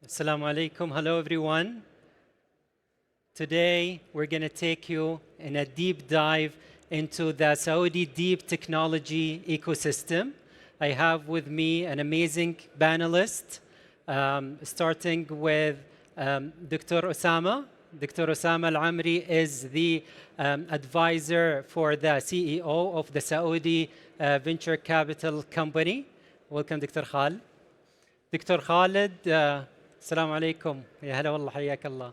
Assalamu alaikum. Hello, everyone. Today, we're going to take you in a deep dive into the Saudi deep technology ecosystem. I have with me an amazing panelist, starting with Dr. Osamah. Dr. Osamah Alamri is the advisor for the CEO of the Saudi venture capital company. Welcome, Dr. Khalid. Dr. Khalid, Assalamu alaikum. Ya hala wallah, hayyak Allah.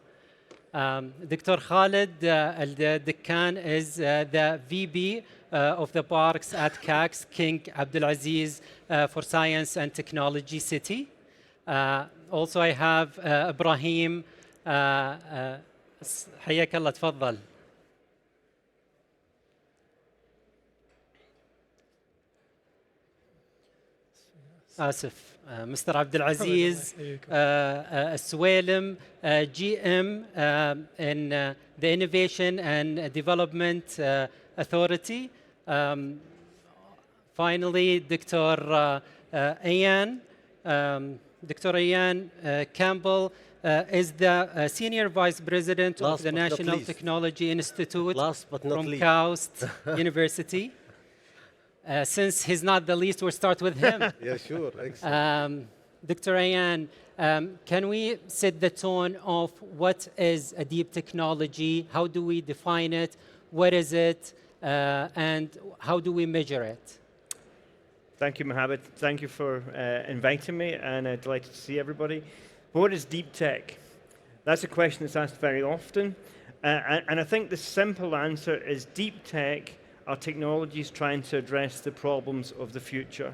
Dr. Khalid Aldakkan is the VP of the parks at KACST, King Abdulaziz for Science and Technology City. Also, I have Ibrahim. حياك الله تفضل. آسف. Mr. Abdulaziz, Alsuwailem, GM in the Innovation and Development Authority. Finally, Dr. Ayan. Dr. Ayan Campbell is the Senior Vice President of the National Technology Institute from KACST University. Since he's not the least, we'll start with him. Yeah, sure. Excellent. Dr. Ayan, can we set the tone of what is a deep technology? How do we define it? What is it? And how do we measure it? Thank you, Mohammed. Thank you for inviting me, and I'd like to see everybody. What is deep tech? That's a question that's asked very often. And I think the simple answer is deep tech are technologies trying to address the problems of the future.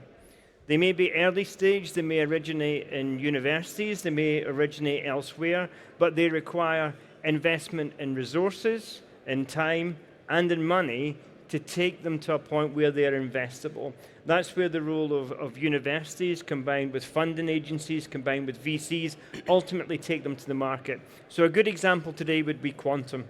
They may be early stage, they may originate in universities, they may originate elsewhere, but they require investment in resources, in time, and in money to take them to a point where they are investable. That's where the role of universities, combined with funding agencies, combined with VCs, ultimately take them to the market. So a good example today would be quantum.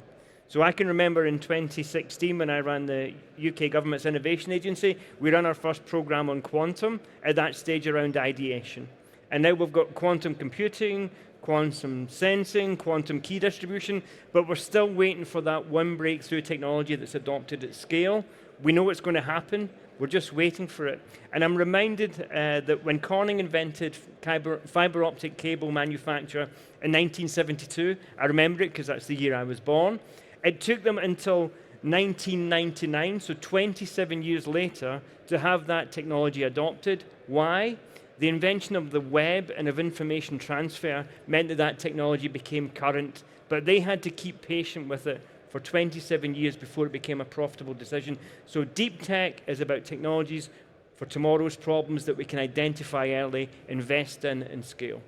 So I can remember in 2016 when I ran the UK government's innovation agency, we ran our first program on quantum at that stage around ideation. And now we've got quantum computing, quantum sensing, quantum key distribution, but we're still waiting for that one breakthrough technology that's adopted at scale. We know it's going to happen, we're just waiting for it. And I'm reminded that when Corning invented fiber optic cable manufacture in 1972, I remember it because that's the year I was born, it took them until 1999, so 27 years later, to have that technology adopted. Why? The invention of the web and of information transfer meant that that technology became current, but they had to keep patient with it for 27 years before it became a profitable decision. So deep tech is about technologies for tomorrow's problems that we can identify early, invest in, and scale.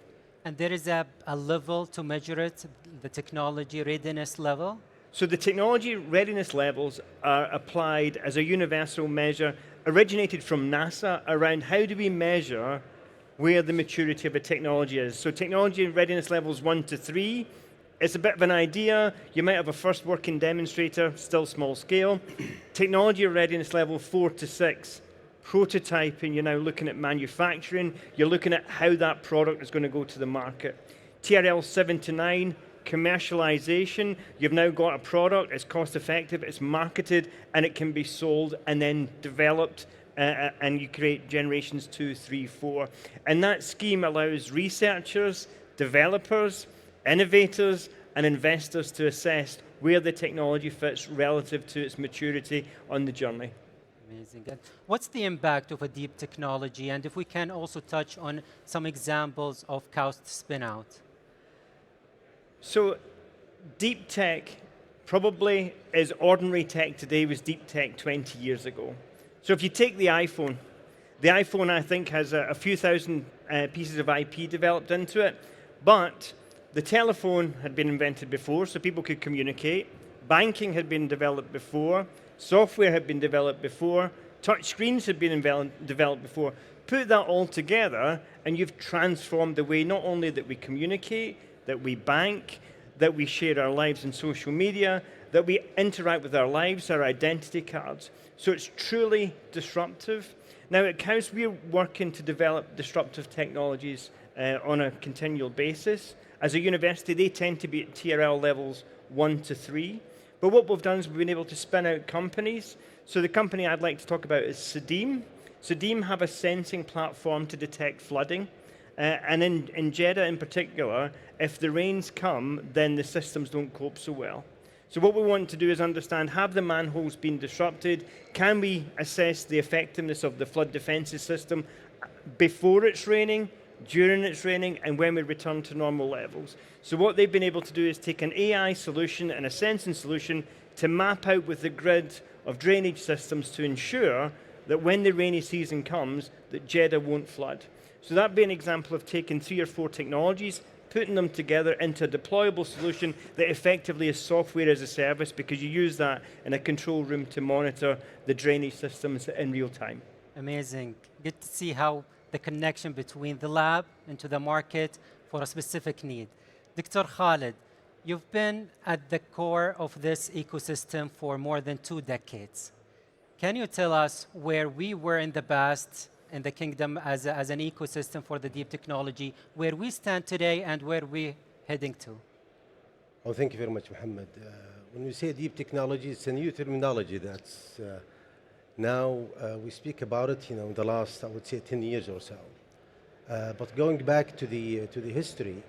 And there is a level to measure it, the technology readiness level? So the technology readiness levels are applied as a universal measure originated from NASA around how do we measure where the maturity of a technology is. So technology readiness levels 1 to 3, it's a bit of an idea. You might have a first working demonstrator, still small scale. Technology readiness level 4 to 6, prototyping, you're now looking at manufacturing, you're looking at how that product is going to go to the market. TRL 7 to 9, commercialization, you've now got a product, it's cost effective, it's marketed, and it can be sold and then developed, and you create generations 2, 3, 4. And that scheme allows researchers, developers, innovators, and investors to assess where the technology fits relative to its maturity on the journey. Amazing. What's the impact of a deep technology? And if we can also touch on some examples of KACST spin-out. So deep tech probably is ordinary tech today was deep tech 20 years ago. So if you take the iPhone I think has a few thousand pieces of IP developed into it, but the telephone had been invented before so people could communicate, banking had been developed before, software had been developed before, touch screens had been developed before. Put that all together and you've transformed the way not only that we communicate, that we bank, that we share our lives in social media, that we interact with our lives, our identity cards. So it's truly disruptive. Now at KACST, we're working to develop disruptive technologies on a continual basis. As a university, they tend to be at TRL levels 1 to 3. But what we've done is we've been able to spin out companies. So the company I'd like to talk about is Sadim. Sadim have a sensing platform to detect flooding. And in Jeddah in particular, if the rains come, then the systems don't cope so well. So what we want to do is understand, have the manholes been disrupted? Can we assess the effectiveness of the flood defenses system before it's raining, during it's raining, and when we return to normal levels? So what they've been able to do is take an AI solution and a sensing solution to map out with the grid of drainage systems to ensure that when the rainy season comes, that Jeddah won't flood. So that'd be an example of taking 3 or 4 technologies, putting them together into a deployable solution that effectively is software as a service, because you use that in a control room to monitor the drainage systems in real time. Amazing. Good to see how the connection between the lab into the market for a specific need. Dr. Khalid, you've been at the core of this ecosystem for more than 2 decades. Can you tell us where we were in the past in the kingdom as an ecosystem for the deep technology, where we stand today and where we're heading to? Oh, thank you very much, Mohammed. When we say deep technology, it's a new terminology that's now we speak about it, in the last, I would say, 10 years or so. But going back to the history,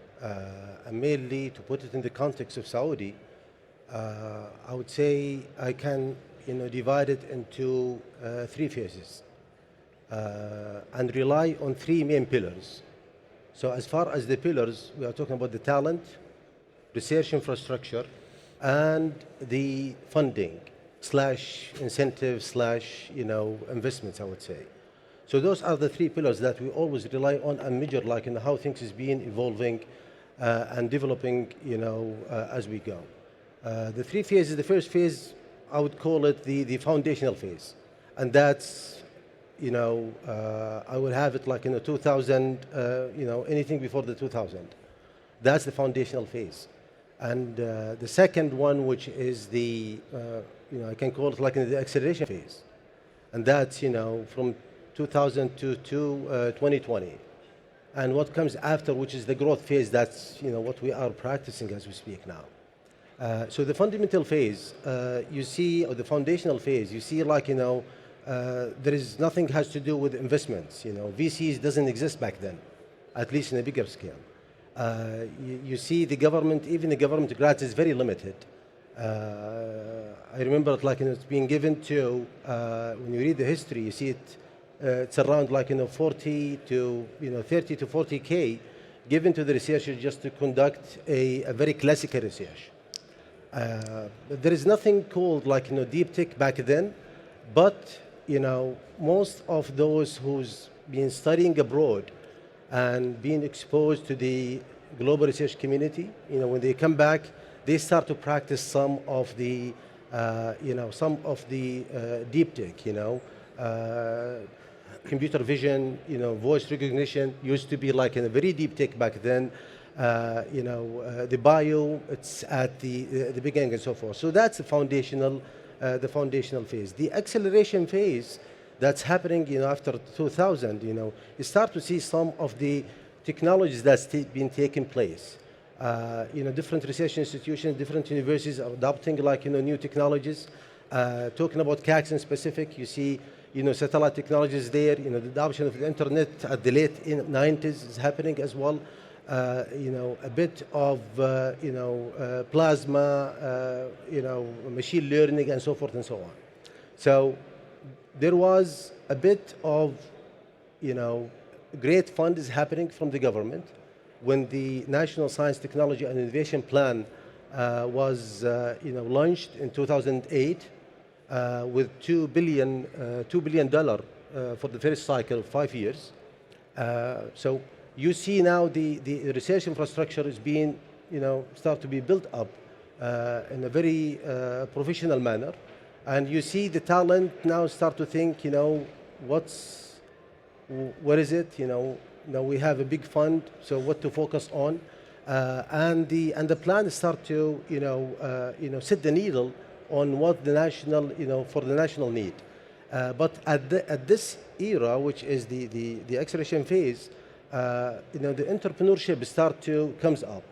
and mainly to put it in the context of Saudi, I would say I can, divide it into 3 phases. And rely on 3 main pillars. So as far as the pillars, we are talking about the talent, research infrastructure, and the funding / incentive / investments, I would say. So those are the 3 pillars that we always rely on and measure, like in how things is being evolving and developing, as we go. The 3 phases, the first phase, I would call it the foundational phase. And that's I would have it like in the 2000, anything before the 2000. That's the foundational phase. And the second one, which is the, I can call it like in the acceleration phase. And that's, from 2000 to 2020. And what comes after, which is the growth phase, that's, what we are practicing as we speak now. So the fundamental phase, you see, or the foundational phase, you see like, there is nothing has to do with investments. VCs doesn't exist back then, at least in a bigger scale. You see the government, even the government grants is very limited. I remember it like it's being given to, when you read the history, you see it, it's around like 40 to 30 to 40K given to the researchers just to conduct a very classical research. There is nothing called like deep tech back then, but most of those who's been studying abroad and being exposed to the global research community, when they come back, they start to practice some of the, deep tech, computer vision, voice recognition used to be like in a very deep tech back then. The bio, it's at the beginning and so forth. So that's the foundational phase. The acceleration phase that's happening, after 2000, you start to see some of the technologies that's been taking place. Different research institutions, different universities are adopting like, new technologies. Talking about KACST in specific, you see, satellite technologies there, the adoption of the internet at the late 90s is happening as well. A bit of, plasma, machine learning and so forth and so on. So there was a bit of, great fund is happening from the government when the National Science, Technology and Innovation Plan was, launched in 2008 with $2 billion for the first cycle of 5 years. So you see now the research infrastructure is being, start to be built up in a very professional manner. And you see the talent now start to think, what is it? Now we have a big fund, so what to focus on? And the plan start to, set the needle on what the national, for the national need. But at this era, which is the acceleration phase, the entrepreneurship comes up,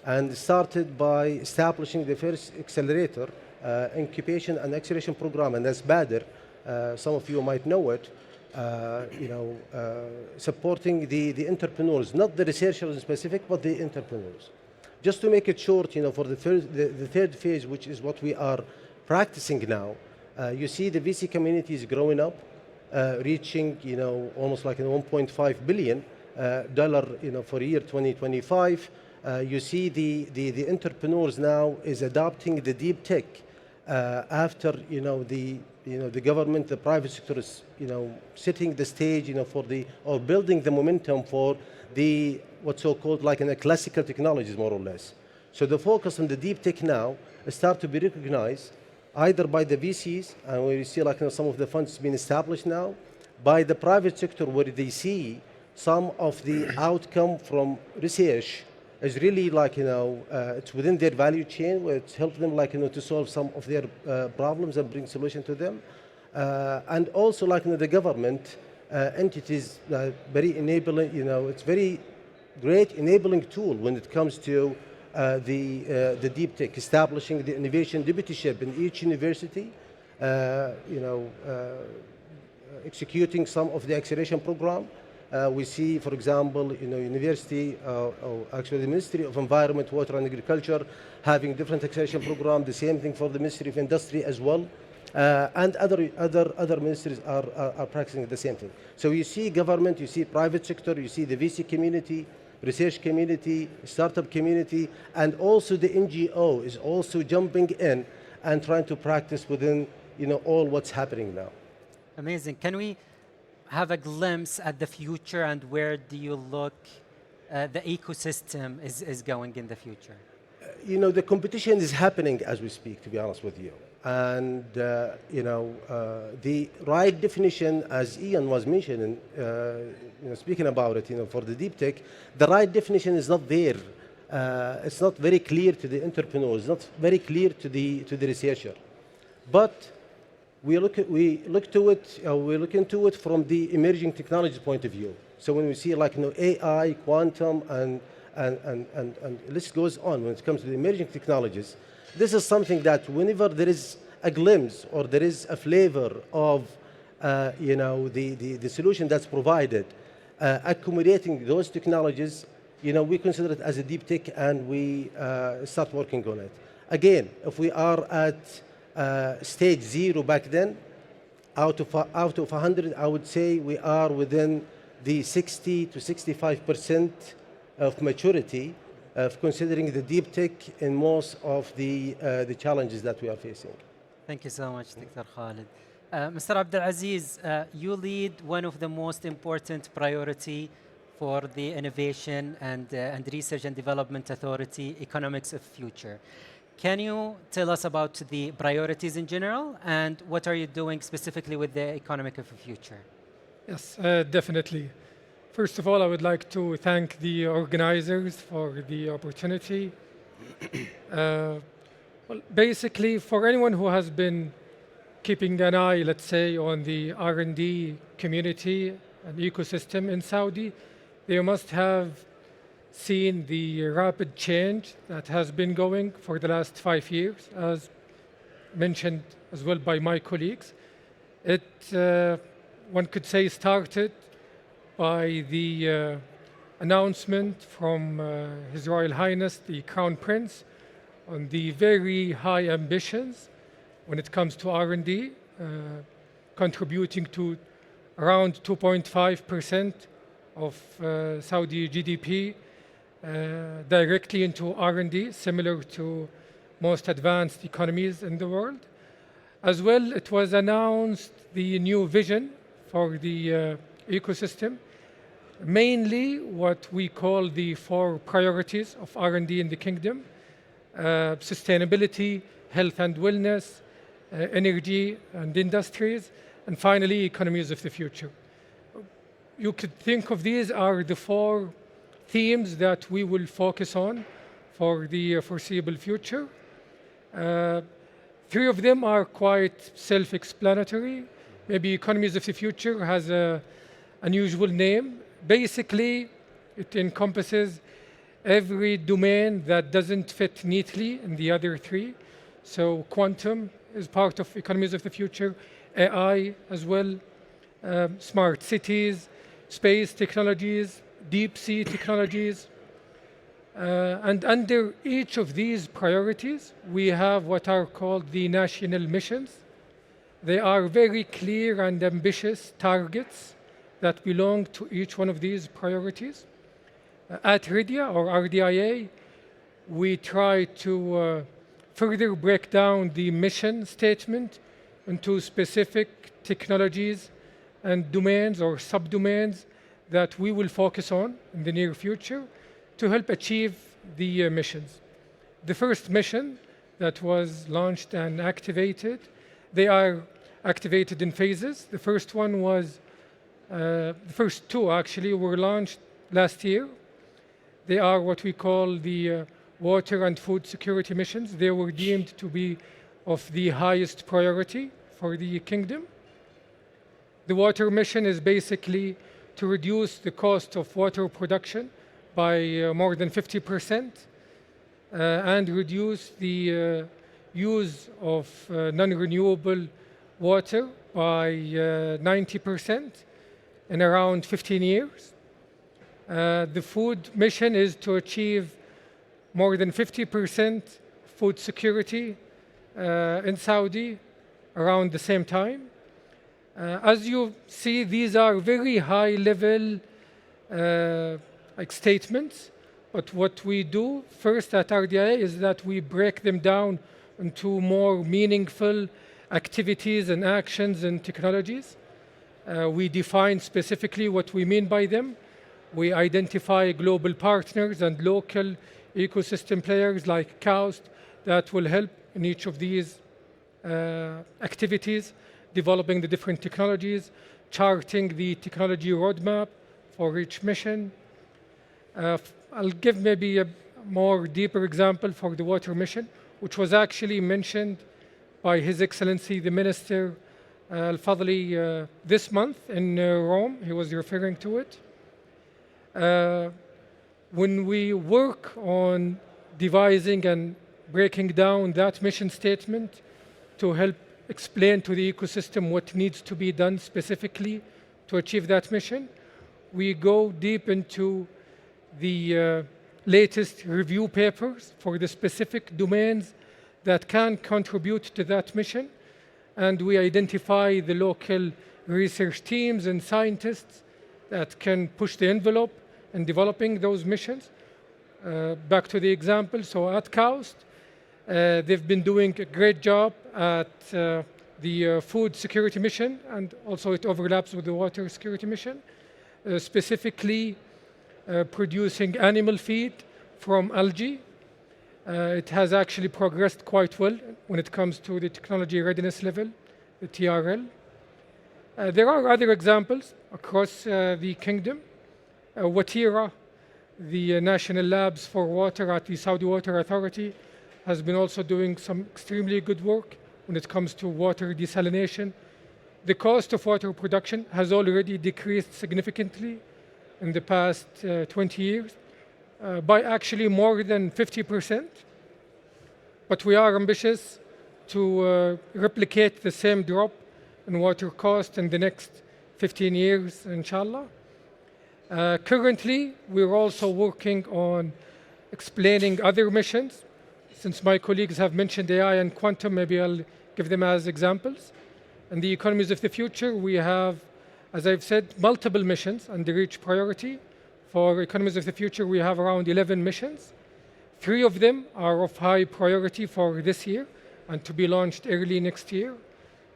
and started by establishing the first accelerator, incubation and acceleration program, and that's BADR. Some of you might know it. Supporting the entrepreneurs, not the researchers in specific, but the entrepreneurs. Just to make it short, for the third phase, which is what we are practicing now, you see the VC community is growing up, reaching almost like $1.5 billion for year 2025. You see the entrepreneurs now is adopting the deep tech after the government, the private sector is setting the stage or building the momentum for the what's so-called like in a classical technologies, more or less. So the focus on the deep tech now start to be recognized either by the VCs, and we see like some of the funds being established now, by the private sector, where they see some of the outcome from research is really like it's within their value chain, where it's helping them like to solve some of their problems and bring solution to them, and also like the government entities very enabling. It's very great enabling tool when it comes to the deep tech, establishing the innovation deputyship in each university, executing some of the acceleration program. We see, for example, university, actually the Ministry of Environment, Water and Agriculture having different acceleration program, the same thing for the Ministry of Industry as well. And other ministries are practicing the same thing. So you see government, you see private sector, you see the VC community, research community, startup community, and also the NGO is also jumping in and trying to practice within all what's happening now. Amazing. Can we have a glimpse at the future, and where do you look the ecosystem is going in the future? The competition is happening as we speak, to be honest with you. And, the right definition, as Ian was mentioning, speaking about it, for the deep tech, the right definition is not there. It's not very clear to the entrepreneurs, not very clear to the researcher. But we look into it from the emerging technology point of view. So when we see like AI, quantum, and list goes on when it comes to the emerging technologies, this is something that whenever there is a glimpse or there is a flavor of the solution that's provided, accommodating those technologies, we consider it as a deep tech, and we start working on it. Again, if we are at stage 0 back then, out of 100, I would say we are within the 60 to 65% of maturity of considering the deep tech in most of the challenges that we are facing. Thank you so much, Dr. Khalid. Mr. Abdulaziz, you lead one of the most important priority for the Innovation and Research and Development Authority, Economics of Future. Can you tell us about the priorities in general, and what are you doing specifically with the Economic of the Future? Yes, definitely. First of all, I would like to thank the organizers for the opportunity. Well, basically, for anyone who has been keeping an eye, let's say, on the R&D community and ecosystem in Saudi, they must have seen the rapid change that has been going for the last 5 years, as mentioned as well by my colleagues. It, one could say, started by the announcement from His Royal Highness, the Crown Prince, on the very high ambitions when it comes to R&D, contributing to around 2.5% of Saudi GDP directly into R&D, similar to most advanced economies in the world. As well, it was announced the new vision for the ecosystem, mainly what we call the 4 priorities of R&D in the kingdom: sustainability, health and wellness, energy and industries, and finally, economies of the future. You could think of these are the 4 themes that we will focus on for the foreseeable future. 3 of them are quite self-explanatory. Maybe economies of the future has an unusual name basically, it encompasses every domain that doesn't fit neatly in the other three. So quantum is part of economies of the future, AI as well, smart cities, space technologies, deep sea technologies. And under each of these priorities, we have what are called the national missions. They are very clear and ambitious targets that belong to each one of these priorities. At RIDA or RDIA, we try to further break down the mission statement into specific technologies and domains or subdomains that we will focus on in the near future to help achieve the missions. The first mission that was launched and activated, they are activated in phases. The first one was, the first two actually were launched last year. They are what we call the water and food security missions. They were deemed to be of the highest priority for the kingdom. The water mission is basically to reduce the cost of water production by more than 50% and reduce the use of non-renewable water by 90% in around 15 years. The food mission is to achieve more than 50% food security in Saudi around the same time. As you see, these are very high-level like statements, but what we do first at RDIA is that we break them down into more meaningful activities and actions and technologies. We define specifically what we mean by them. We identify global partners and local ecosystem players like KACST that will help in each of these activities, developing the different technologies, charting the technology roadmap for each mission. I'll give maybe a more deeper example for the water mission, which was actually mentioned by His Excellency the Minister Al-Fadli this month in Rome. He was referring to it. When we work on devising and breaking down that mission statement to help explain to the ecosystem what needs to be done specifically to achieve that mission, we go deep into the latest review papers for the specific domains that can contribute to that mission, and we identify the local research teams and scientists that can push the envelope in developing those missions. Back to the example, so at KACST, they've been doing a great job at the food security mission, and also it overlaps with the water security mission, specifically producing animal feed from algae. It has actually progressed quite well when it comes to the technology readiness level, the TRL. There are other examples across the kingdom. Watira, the National Labs for Water at the Saudi Water Authority, has been also doing some extremely good work when it comes to water desalination. The cost of water production has already decreased significantly in the past 20 years by actually more than 50%. But we are ambitious to replicate the same drop in water cost in the next 15 years, inshallah. Currently, we're also working on explaining other missions. Since my colleagues have mentioned AI and quantum, maybe I'll give them as examples. In the economies of the future, we have, as I've said, multiple missions under each priority. For economies of the future, we have around 11 missions. 3 of them are of high priority for this year and to be launched early next year.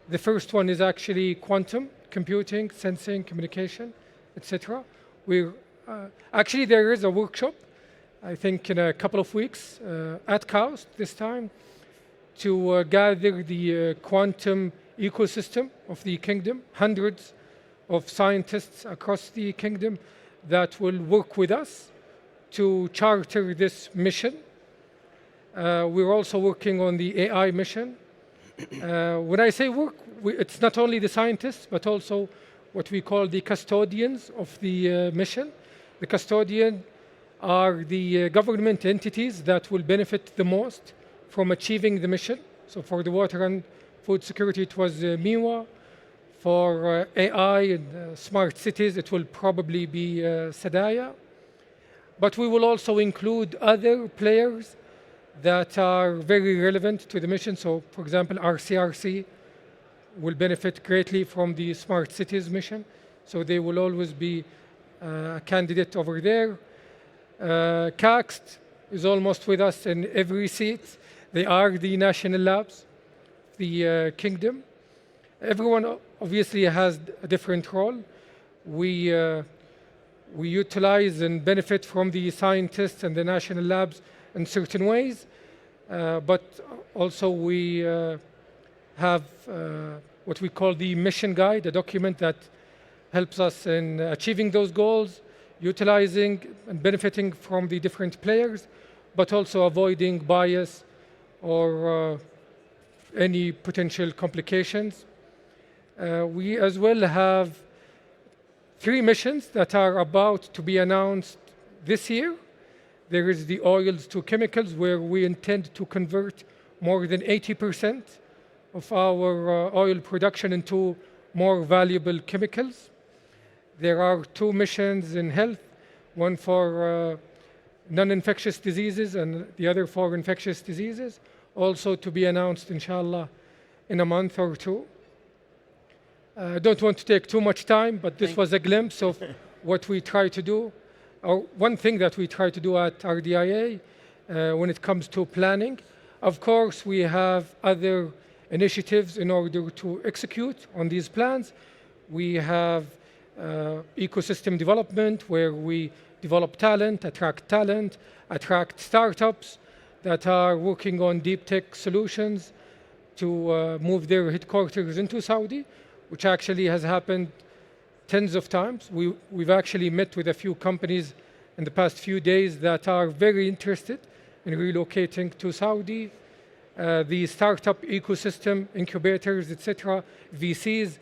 The first one is actually quantum computing, sensing, communication, etc. Actually, there is a workshop, I think in a couple of weeks, at KACST this time, to gather the quantum ecosystem of the kingdom, hundreds of scientists across the kingdom that will work with us to charter this mission. We're also working on the AI mission. When I say work, it's not only the scientists, but also what we call the custodians of the mission. The custodian are the government entities that will benefit the most from achieving the mission. So for the water and food security, it was MIWA. For AI and smart cities, it will probably be Sadaya. But we will also include other players that are very relevant to the mission. So for example, RCRC will benefit greatly from the smart cities mission. So they will always be a candidate over there. KACST is almost with us in every seat. They are the national labs, the kingdom. Everyone obviously has a different role. We utilize and benefit from the scientists and the national labs in certain ways, but also we have what we call the mission guide, a document that helps us in achieving those goals, utilizing and benefiting from the different players, but also avoiding bias or any potential complications. We as well have 3 missions that are about to be announced this year. There is the oils to chemicals, where we intend to convert more than 80% of our oil production into more valuable chemicals. There are 2 missions in health, one for non-infectious diseases and the other for infectious diseases, also to be announced, inshallah, in a month or 2. I don't want to take too much time, but this was a glimpse of what we try to do, or one thing that we try to do at RDIA when it comes to planning. Of course, we have other initiatives in order to execute on these plans. We have ecosystem development, where we develop talent, attract startups that are working on deep tech solutions to move their headquarters into Saudi, which actually has happened tens of times. We've actually met with a few companies in the past few days that are very interested in relocating to Saudi. The startup ecosystem, incubators, etc., VCs,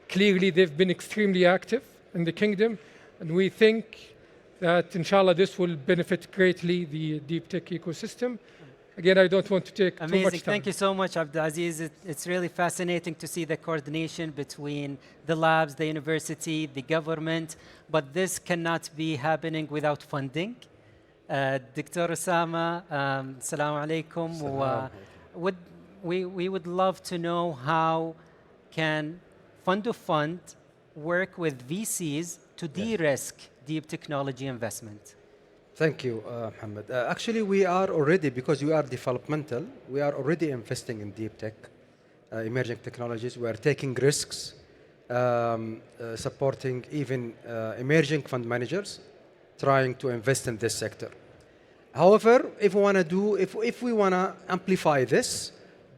clearly they've been extremely active in the kingdom, and we think that inshallah this will benefit greatly the deep tech ecosystem. Again, I don't want to take too much time. Thank you so much, Abdulaziz. It's really fascinating to see the coordination between the labs, the university, the government, but this cannot be happening without funding. Dr. Osamah, assalamu alaikum. We would love to know how can Fund of Fund work with VCs to de-risk deep technology investment. Thank you, Mohammed. Actually, we are already, because we are developmental, we are already investing in deep tech, emerging technologies. We are taking risks, supporting even emerging fund managers, trying to invest in this sector. However, if we want to amplify this,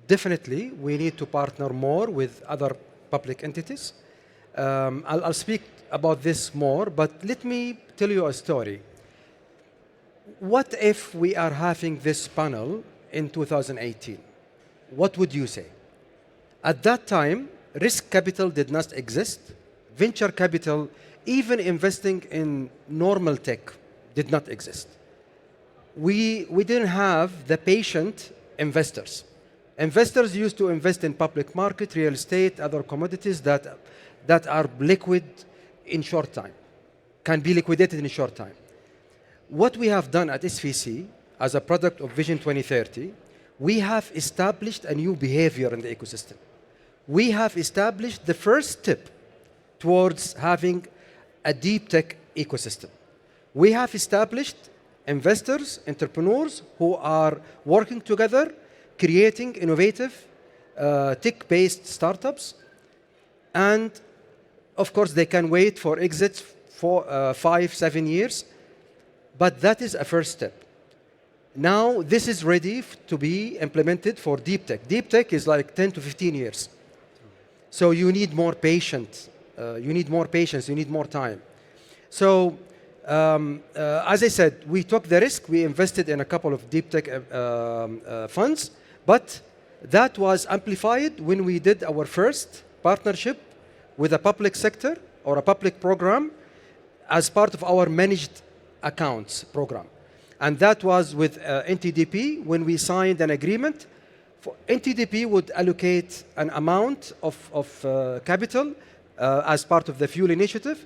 definitely we need to partner more with other public entities. I'll speak about this more, but let me tell you a story. What if we are having this panel in 2018? What would you say? At that time, risk capital did not exist. Venture capital, even investing in normal tech, did not exist. We didn't have the patient investors. Investors used to invest in public market, real estate, other commodities that are liquid in short time, can be liquidated in a short time. What we have done at SVC as a product of Vision 2030, we have established a new behavior in the ecosystem. We have established the first step towards having a deep tech ecosystem. We have established investors, entrepreneurs who are working together, creating innovative tech-based startups, and of course they can wait for exits for 5-7 years. But that is a first step. Now this is ready to be implemented for deep tech. Deep tech is like 10 to 15 years. So you need more patience. You need more time. So as I said, we took the risk. We invested in a couple of deep tech funds, but that was amplified when we did our first partnership with a public sector or a public program as part of our managed accounts program. And that was with NTDP when we signed an agreement. NTDP would allocate an amount of capital as part of the fuel initiative,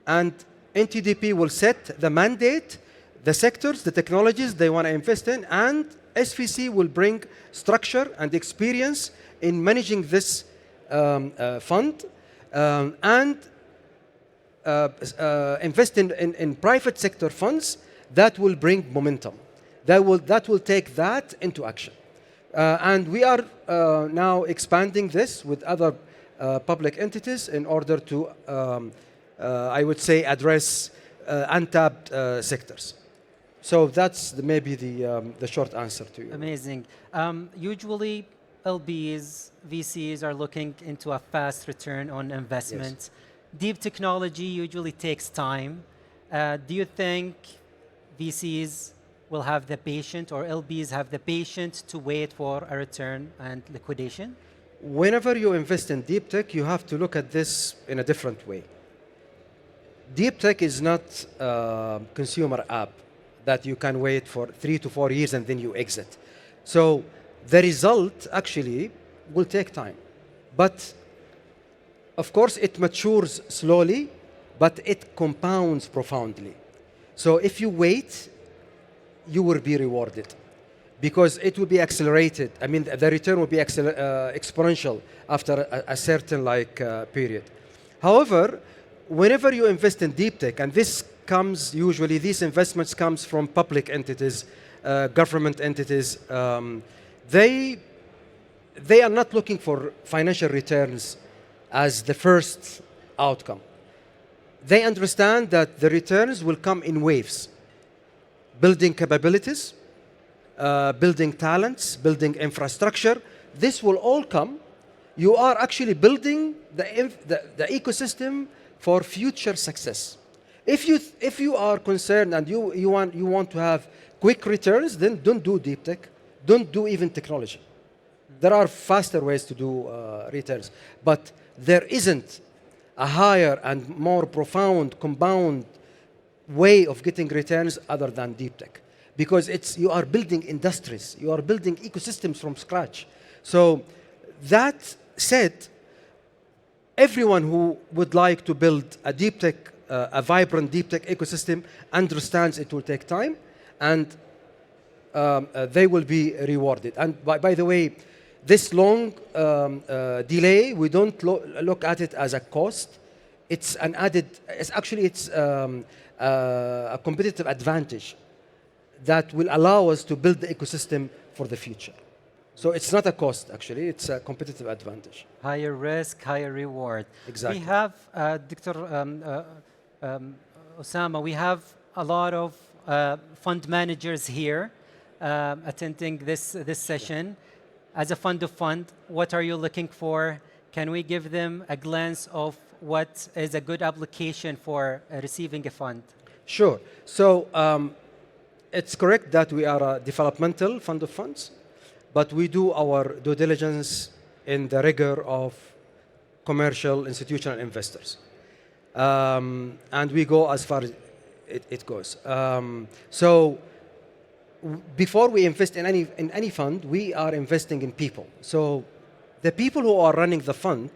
and NTDP will set the mandate, the sectors, the technologies they want to invest in, and SVC will bring structure and experience in managing this fund and invest in private sector funds that will bring momentum. That will take that into action. And we are now expanding this with other public entities in order to, I would say, address untapped sectors. So that's maybe the short answer to you. Amazing. Usually, LBs, VCs are looking into a fast return on investment. Yes. Deep technology usually takes time. Do you think VCs will have the patience, or LBs have the patience to wait for a return and liquidation? Whenever you invest in deep tech, you have to look at this in a different way. Deep tech is not a consumer app that you can wait for 3 to 4 years and then you exit. So the result actually will take time. But of course, it matures slowly, but it compounds profoundly. So if you wait, you will be rewarded because it will be accelerated. I mean, the return will be exponential after a certain period. However, whenever you invest in deep tech, and this comes usually, these investments comes from public entities, government entities, they are not looking for financial returns as the first outcome. They understand that the returns will come in waves. Building capabilities, building talents, building infrastructure, this will all come. You are actually building the ecosystem for future success. If you are concerned and you want to have quick returns, then don't do deep tech. Don't do even technology. There are faster ways to do returns. But there isn't a higher and more profound, compound way of getting returns other than deep tech. Because you are building industries, you are building ecosystems from scratch. So that said, everyone who would like to build a deep tech, a vibrant deep tech ecosystem understands it will take time, and they will be rewarded. And by the way, this long delay, we don't look at it as a cost. It's an added, it's a competitive advantage that will allow us to build the ecosystem for the future. So it's not a cost, actually. It's a competitive advantage. Higher risk, higher reward. Exactly. We have, Dr. Osamah, we have a lot of fund managers here attending this session. As a fund of fund, what are you looking for? Can we give them a glance of what is a good application for receiving a fund? Sure. So it's correct that we are a developmental fund of funds, but we do our due diligence in the rigor of commercial institutional investors. And we go as far as it goes. So before we invest in any fund, we are investing in people. So the people who are running the fund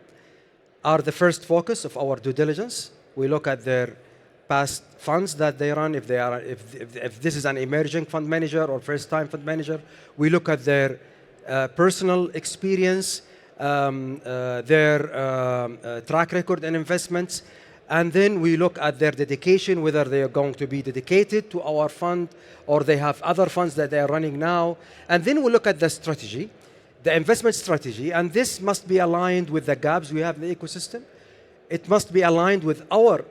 are the first focus of our due diligence. We look at their past funds that they run, if this is an emerging fund manager or first-time fund manager. We look at their personal experience, their track record in investments, and then we look at their dedication, whether they are going to be dedicated to our fund or they have other funds that they are running now. And then we look at the strategy, the investment strategy, and this must be aligned with the gaps we have in the ecosystem. It must be aligned with our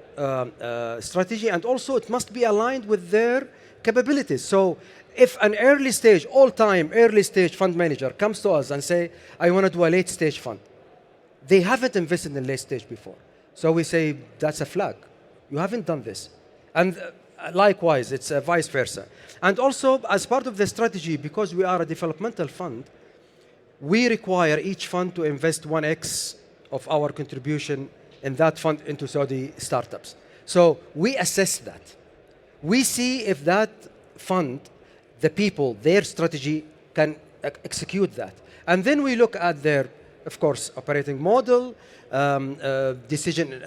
strategy, and also it must be aligned with their capabilities. So if an early stage, all-time early stage fund manager comes to us and say, I want to do a late stage fund, they haven't invested in late stage before. So we say, that's a flag. You haven't done this. And likewise, it's vice versa. And also, as part of the strategy, because we are a developmental fund, we require each fund to invest 1x of our contribution in that fund into Saudi startups. So we assess that. We see if that fund, the people, their strategy can execute that. And then we look at their, of course, operating model, decision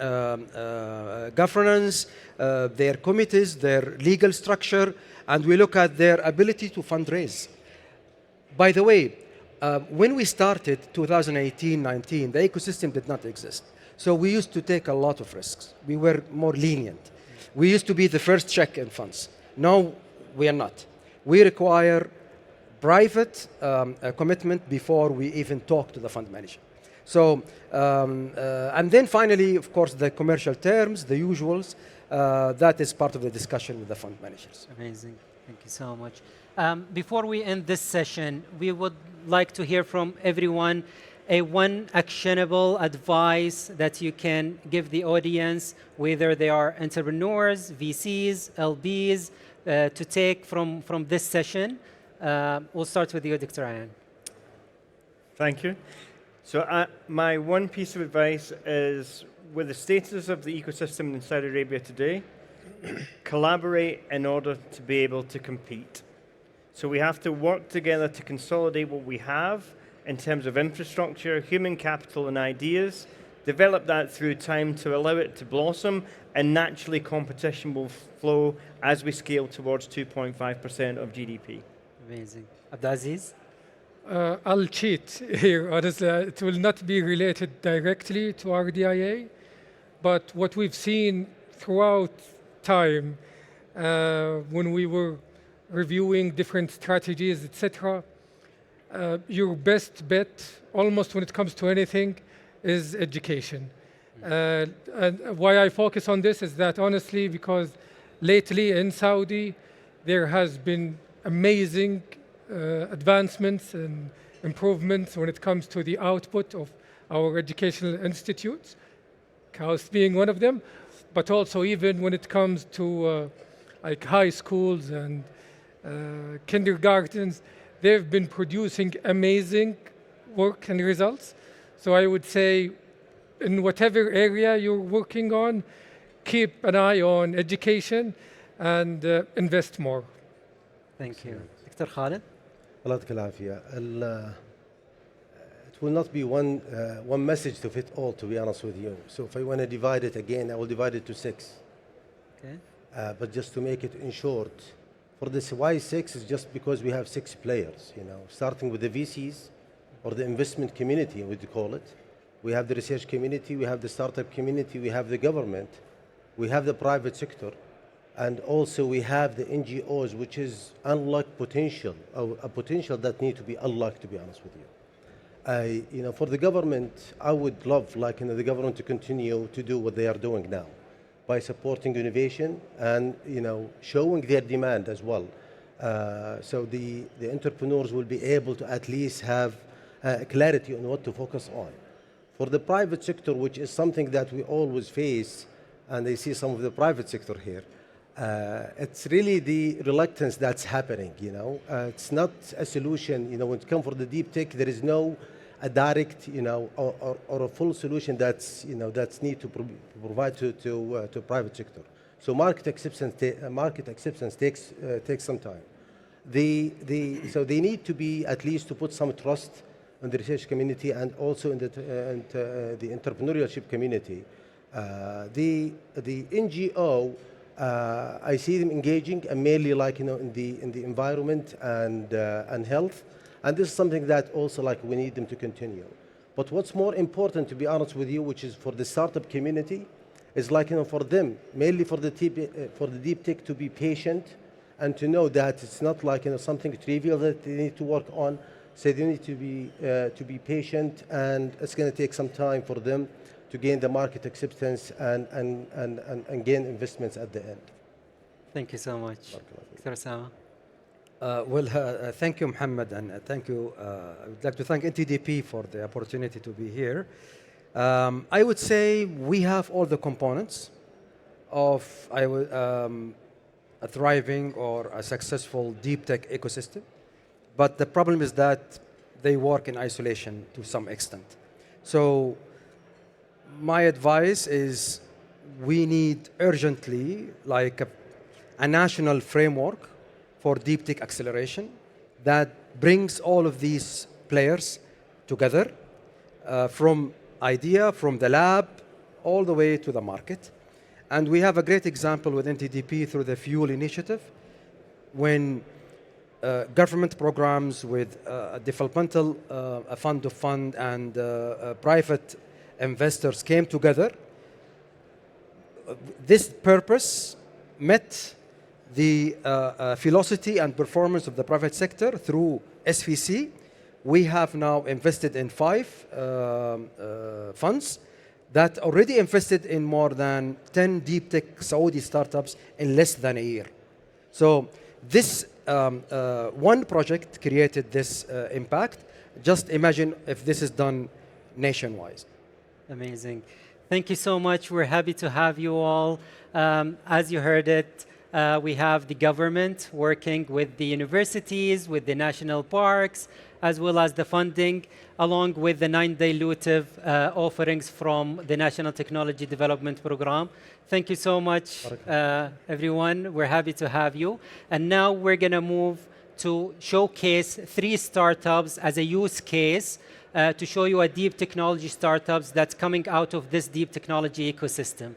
governance, their committees, their legal structure, and we look at their ability to fundraise. By the way, when we started 2018-19, the ecosystem did not exist. So we used to take a lot of risks. We were more lenient. We used to be the first check in funds. Now we are not. We require private commitment before we even talk to the fund manager. So, and then finally, of course, the commercial terms, the usuals, that is part of the discussion with the fund managers. Amazing. Thank you so much. Before we end this session, we would like to hear from everyone one actionable advice that you can give the audience, whether they are entrepreneurs, VCs, LBs, to take from this session. We'll start with you, Dr. Ayan. Thank you. So my one piece of advice is, with the status of the ecosystem in Saudi Arabia today, collaborate in order to be able to compete. So we have to work together to consolidate what we have in terms of infrastructure, human capital, and ideas, develop that through time to allow it to blossom, and naturally competition will flow as we scale towards 2.5% of GDP. Amazing. Abdulaziz? I'll cheat here, honestly. It will not be related directly to RDIA, but what we've seen throughout time when we were reviewing different strategies, etc., your best bet, almost when it comes to anything, is education. And why I focus on this is that, honestly, because lately in Saudi, there has been amazing advancements and improvements when it comes to the output of our educational institutes, KACST being one of them, but also even when it comes to like high schools and kindergartens, they've been producing amazing work and results. So I would say, in whatever area you're working on, keep an eye on education and invest more. Thank you. Dr. Khalid? الله يعطيك العافية. It will not be one message to fit all, to be honest with you. So if I want to divide it again, I will divide it to 6. Okay. But just to make it in short, for this why 6 is just because we have 6 players, starting with the VCs or the investment community, we call it. We have the research community, we have the startup community, we have the government, we have the private sector, and also we have the NGOs, which is unlocked potential, a potential that need to be unlocked, to be honest with you. For the government, I would love, the government to continue to do what they are doing now, by supporting innovation and showing their demand as well. So the entrepreneurs will be able to at least have clarity on what to focus on. For the private sector, which is something that we always face, and I see some of the private sector here, it's really the reluctance that's happening. It's not a solution. When it comes for the deep tech, there is no a direct, or a full solution that's need to provide to private sector. So market acceptance takes some time. So they need to be at least to put some trust in the research community and also in the entrepreneurship community. The NGO, I see them engaging, and mainly in the environment and health. And this is something that also we need them to continue. But what's more important, to be honest with you, which is for the startup community, is for them, mainly for the deep tech, to be patient and to know that it's not something trivial that they need to work on. So they need to be patient, and it's going to take some time for them to gain the market acceptance and gain investments at the end. Thank you so much. Dr. Osamah? Thank you, Mohammed, and thank you. I would like to thank NTDP for the opportunity to be here. I would say we have all the components of a thriving or a successful deep tech ecosystem, but the problem is that they work in isolation to some extent. So my advice is we need urgently like a national framework for deep tech acceleration that brings all of these players together from idea, from the lab, all the way to the market. And we have a great example with NTDP through the Fuel Initiative, when government programs with a developmental a fund of fund and private investors came together. This purpose met the velocity and performance of the private sector through SVC. We have now invested in 5 funds that already invested in more than 10 deep tech Saudi startups in less than a year. So this one project created this impact. Just imagine if this is done nationwide. Amazing. Thank you so much. We're happy to have you all. As you heard it, we have the government working with the universities, with the national parks, as well as the funding, along with the non-dilutive offerings from the National Technology Development Program. Thank you so much, everyone. We're happy to have you. And now we're going to move to showcase 3 startups as a use case to show you a deep technology startups that's coming out of this deep technology ecosystem.